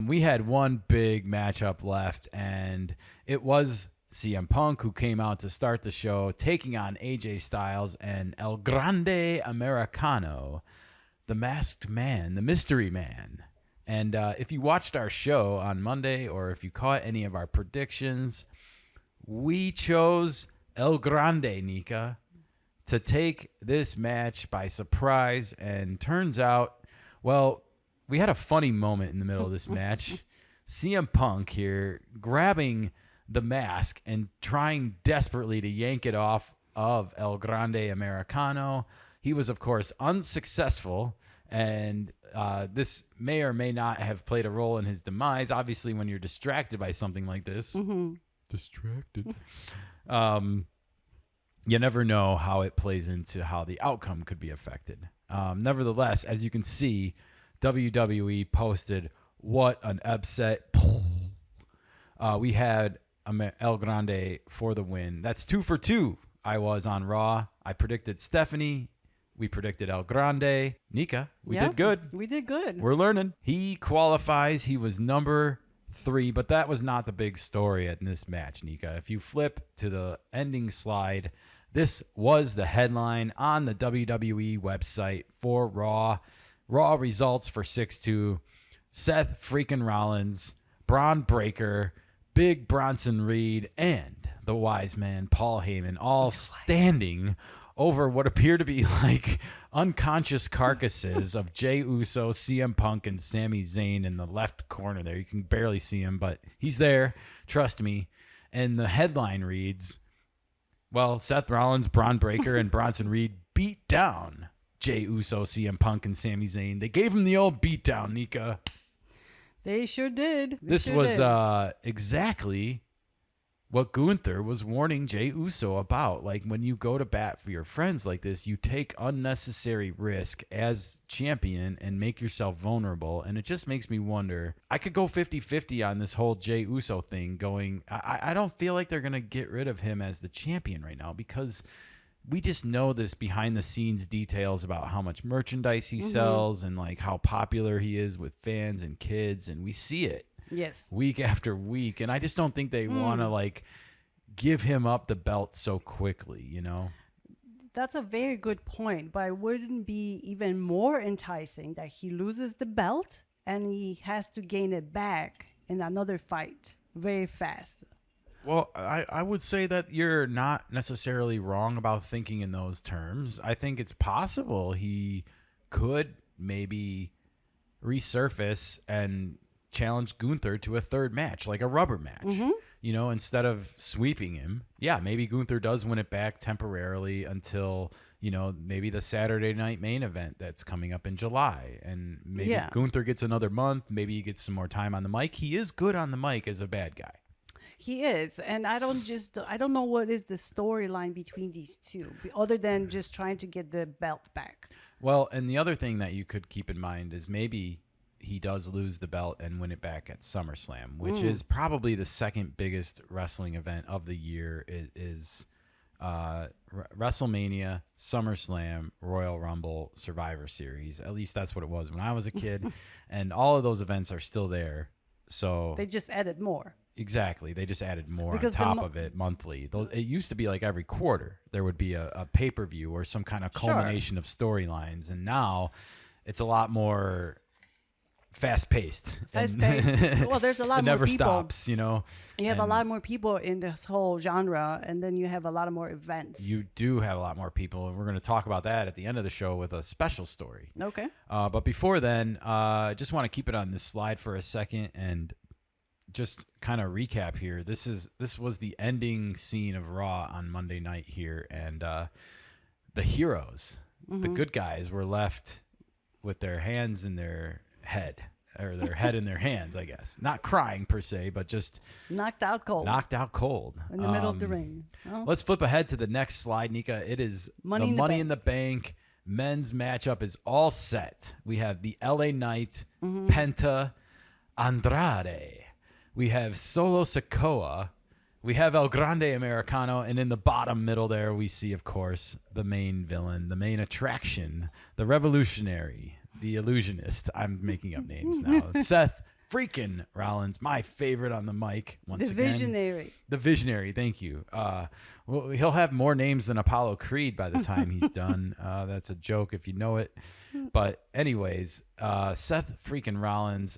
We had one big matchup left, and it was CM Punk who came out to start the show, taking on AJ Styles and El Grande Americano, the masked man, the mystery man. And if you watched our show on Monday, or if you caught any of our predictions, we chose El Grande, Nika, to take this match by surprise. And turns out, well, we had a funny moment in the middle of this match. CM Punk here grabbing the mask and trying desperately to yank it off of El Grande Americano. He was, of course, unsuccessful. And this may or may not have played a role in his demise. Obviously, when you're distracted by something like this, distracted, you never know how it plays into how the outcome could be affected. Nevertheless, as you can see, WWE posted what an upset. We had El Grande for the win. That's 2 for 2. I was on Raw. I predicted Stephanie. We predicted El Grande. Nika, we did good. We did good. We're learning. He qualifies. He was number 3, but that was not the big story in this match, Nika. If you flip to the ending slide, this was the headline on the WWE website for Raw. Raw results for 6-2. Seth Freakin Rollins, Bron Breakker, Big Bronson Reed, and the wise man Paul Heyman all standing over what appear to be like unconscious carcasses of Jey Uso, CM Punk, and Sami Zayn in the left corner there. You can barely see him, but he's there. Trust me. And the headline reads, well, Seth Rollins, Bron Breakker, and Bronson Reed beat down Jey Uso, CM Punk, and Sami Zayn. They gave him the old beatdown, Nika. They sure did. This was exactly what Gunther was warning Jey Uso about. Like, when you go to bat for your friends like this, you take unnecessary risk as champion and make yourself vulnerable. And it just makes me wonder. I could go 50-50 on this whole Jey Uso thing going. I don't feel like they're going to get rid of him as the champion right now, because we just know this behind the scenes details about how much merchandise he sells and like how popular he is with fans and kids. And we see it. Yes. Week after week. And I just don't think they want to like give him up the belt so quickly, you know? That's a very good point, but it wouldn't be even more enticing that he loses the belt and he has to gain it back in another fight very fast. Well, I would say that you're not necessarily wrong about thinking in those terms. I think it's possible he could maybe resurface and challenge Gunther to a third match, like a rubber match, you know, instead of sweeping him. Yeah, maybe Gunther does win it back temporarily until, you know, maybe the Saturday night main event that's coming up in July. And maybe Gunther gets another month. Maybe he gets some more time on the mic. He is good on the mic as a bad guy. He is. And I don't know what is the storyline between these two, other than just trying to get the belt back. Well, and the other thing that you could keep in mind is maybe he does lose the belt and win it back at SummerSlam, which is probably the second biggest wrestling event of the year. It is WrestleMania, SummerSlam, Royal Rumble, Survivor Series. At least that's what it was when I was a kid. And all of those events are still there. So they just added more. Exactly. They just added more on top of it monthly. It used to be like every quarter there would be a pay-per-view or some kind of culmination of storylines. And now it's a lot more fast-paced. Well, there's a lot more people. It never stops, you know. You have a lot more people in this whole genre, and then you have a lot more events. You do have a lot more people, and we're going to talk about that at the end of the show with a special story. Okay. But before then, I just want to keep it on this slide for a second and just kind of recap here. This was the ending scene of Raw on Monday night here, and the heroes, the good guys, were left with their hands in their head, or their head in their hands, I guess. Not crying per se, but just knocked out cold. In the middle of the ring. Oh. Let's flip ahead to the next slide, Nika. It is Money in the Bank men's matchup is all set. We have the LA Knight, Penta, Andrade. We have Solo Sikoa. We have El Grande Americano. And in the bottom middle there, we see, of course, the main villain, the main attraction, the revolutionary, the illusionist. I'm making up names now. Seth Freakin Rollins, my favorite on the mic. Once The again, visionary. the visionary. Thank you. Well, he'll have more names than Apollo Creed by the time he's done. That's a joke if you know it. But anyways, Seth Freakin Rollins.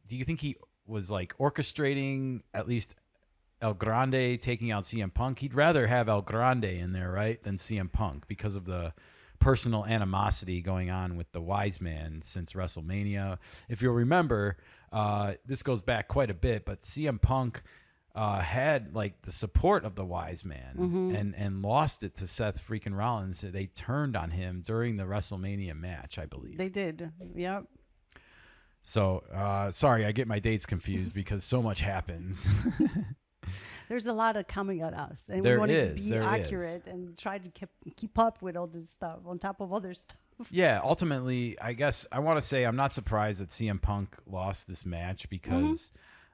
Do you think he was like orchestrating at least El Grande taking out CM Punk? He'd rather have El Grande in there, right, than CM Punk because of the personal animosity going on with the Wise Man since WrestleMania. If you'll remember, this goes back quite a bit, but CM Punk had like the support of the Wise Man and lost it to Seth Freakin Rollins. They turned on him during the WrestleMania match, I believe. They did. Yep. So, sorry, I get my dates confused because so much happens. There's a lot of coming at us, and There we want to is, be there accurate and try to keep up with all this stuff on top of other stuff. Yeah, ultimately, I guess I want to say I'm not surprised that CM Punk lost this match because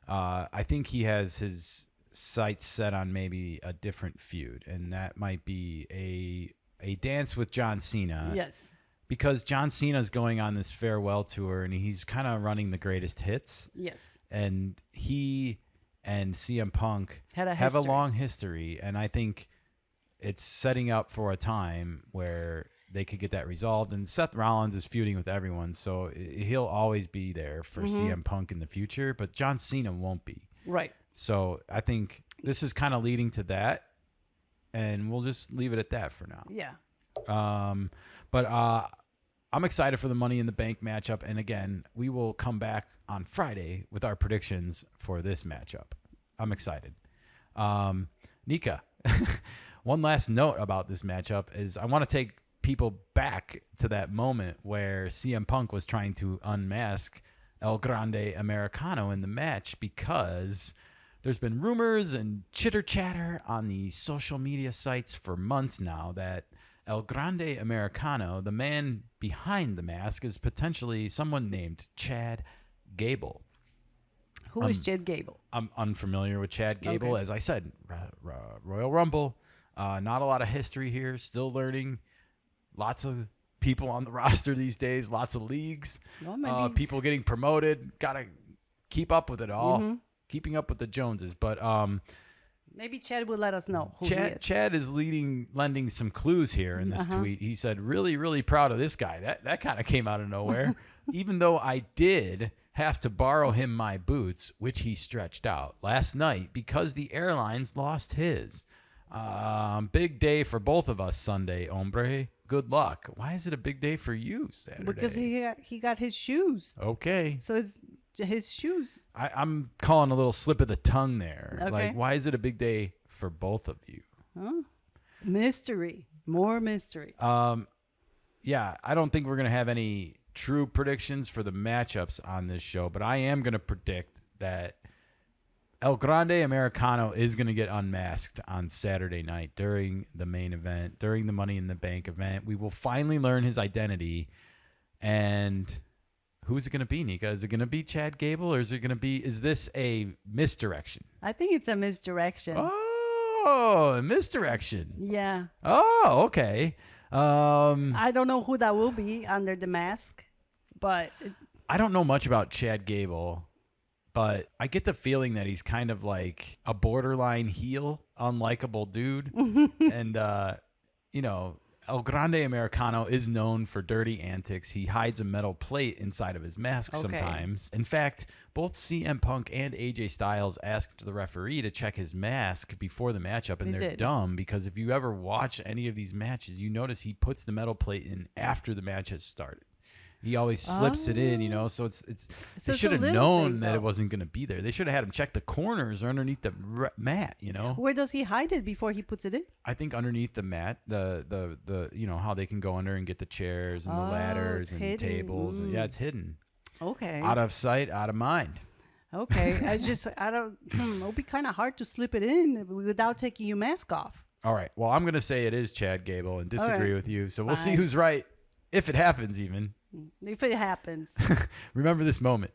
I think he has his sights set on maybe a different feud, and that might be a dance with John Cena. Yes. Because John Cena's going on this farewell tour, and he's kind of running the greatest hits. Yes. And he and CM Punk have a long history, and I think it's setting up for a time where they could get that resolved. And Seth Rollins is feuding with everyone, so he'll always be there for CM Punk in the future, but John Cena won't be. Right. So I think this is kind of leading to that, and we'll just leave it at that for now. Yeah. But I'm excited for the Money in the Bank matchup. And again, we will come back on Friday with our predictions for this matchup. I'm excited. Nika, one last note about this matchup is I want to take people back to that moment where CM Punk was trying to unmask El Grande Americano in the match, because there's been rumors and chitter chatter on the social media sites for months now that El Grande Americano, the man behind the mask, is potentially someone named Chad Gable. Who is Chad Gable? I'm unfamiliar with Chad Gable. Okay. As I said, Royal Rumble, not a lot of history here, still learning. Lots of people on the roster these days, lots of leagues, people getting promoted. Got to keep up with it all, keeping up with the Joneses. But maybe Chad will let us know who Chad, he is. Chad is lending some clues here in this tweet. He said, really, really proud of this guy. That kind of came out of nowhere. Even though I did have to borrow him my boots, which he stretched out last night because the airlines lost his. Big day for both of us Sunday, hombre. Good luck. Why is it a big day for you Saturday? Because he got his shoes. Okay. So it's his shoes. I'm calling a little slip of the tongue there. Okay. Like, why is it a big day for both of you? Huh? Mystery. More mystery. Yeah, I don't think we're going to have any true predictions for the matchups on this show, but I am going to predict that El Grande Americano is going to get unmasked on Saturday night during the main event, during the Money in the Bank event. We will finally learn his identity. And who's it going to be, Nika? Is it going to be Chad Gable, or is this a misdirection? I think it's a misdirection. Oh, a misdirection. Yeah. Oh, okay. I don't know who that will be under the mask, but I don't know much about Chad Gable, but I get the feeling that he's kind of like a borderline heel, unlikable dude. And, El Grande Americano is known for dirty antics. He hides a metal plate inside of his mask sometimes. In fact, both CM Punk and AJ Styles asked the referee to check his mask before the matchup, and they're dumb, because if you ever watch any of these matches, you notice he puts the metal plate in after the match has started. He always slips it in, so they should have known that it wasn't going to be there. They should have had him check the corners or underneath the mat, Where does he hide it before he puts it in? I think underneath the mat, the how they can go under and get the chairs and the ladders and the tables. And, yeah, it's hidden. Okay. Out of sight, out of mind. Okay. It'll be kind of hard to slip it in without taking your mask off. All right. Well, I'm going to say it is Chad Gable and disagree with you. So we'll see who's right, if it happens even. If it happens. Remember this moment.